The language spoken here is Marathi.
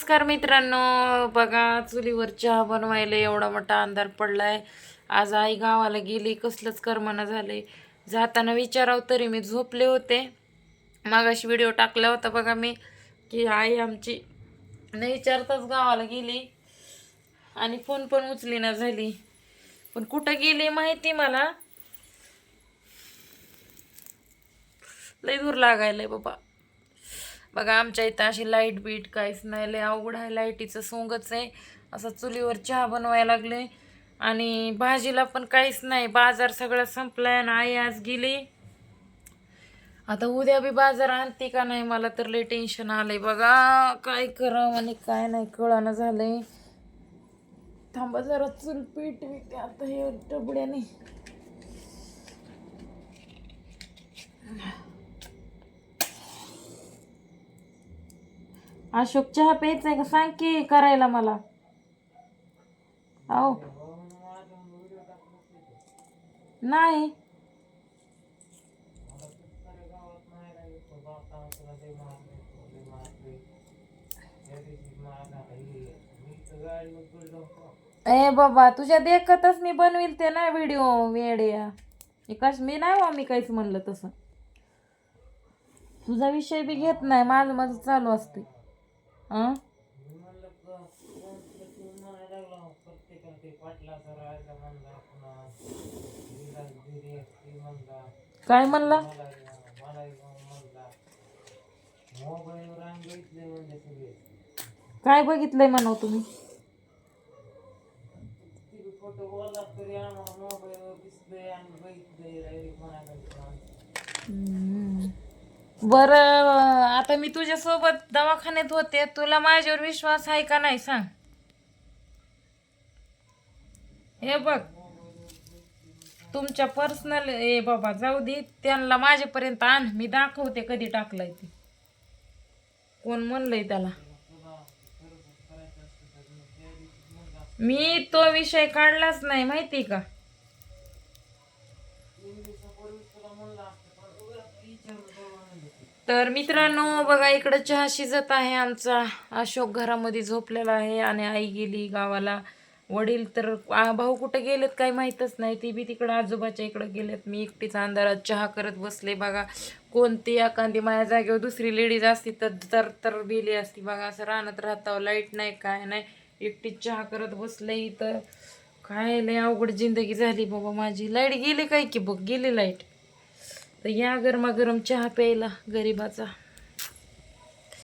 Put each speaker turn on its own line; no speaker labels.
नमस्कार मित्रांनो, बघा चुलीवर चहा बनवायला एवढा मोठा अंधार पडलाय. आज आई गावाला गेली, कसलंच करमना झालंय. जाताना विचारावं तरी मी झोपले होते. मागाशी व्हिडिओ टाकला होता बघा मी, की आई आमची न विचारताच गावाला गेली आणि फोन पण उचलीना झाली. पण कुठं गेली माहिती मला, लय दूर लागायलंय बाबा. बघा आमच्या इथं अशी लाईट बीट काहीच नाही, लय अवघड आहे, लाईटीचं सोंगच आहे. असं चुलीवर चहा बनवायला लागले आणि भाजीला पण काहीच नाही, बाजार सगळं संपलाय आणि आई आज गेली. आता उद्या बी बाजार आणते का नाही, मला तर लय टेन्शन आलंय बघा. काय करावं आणि काय नाही कळानं झालंय. थांबा जरा, चूल पीठ विकते आता हे टबड्याने. अशोक चहा प्यायचा का सांग की करायला मला. अहो नाही ए बाबा, तुझ्या देखतच मी बनविल ते ना व्हिडिओ वेड्या. कश मी नाही मी काहीच म्हणलं तसं. तुझा विषय बी घेत नाही, माझं माझं चालू असते. काय म्हणला? काय बघितलंय म्हणाव तुम्ही? बर, आता मी तुझ्या सोबत दवाखान्यात होते, तुला माझ्यावर विश्वास आहे का नाही सांग. हे बघ, तुमच्या पर्सनल ए बाबा जाऊ दे, त्यांना माझ्यापर्यंत आण, मी दाखवते कधी टाकलाय ते, कोण म्हणलंय त्याला. मी तो विषय काढलाच नाही माहिती का. तर मित्रांनो बघा, इकडं चहा शिजत आहे आमचा. अशोक घरामध्ये झोपलेला आहे आणि आई गेली गावाला. वडील तर भाऊ कुठे गेलेत काही माहीतच नाही, ती बी तिकडं आजोबाच्या इकडं गेलेत. मी एकटीच अंधारात चहा करत बसले बघा. कोणती एखादी माझ्या जागेवर दुसरी लेडीज असती तर तर बिली असती बघा. असं राहत राहता, लाईट नाही काय नाही, एकटीच चहा करत बसले इथं. काय लय अवघड जिंदगी झाली बाबा माझी. लाईट गेली काय की बघ, गेली लाईट. तर या गरमागरम चहा प्यायला गरीबाचा.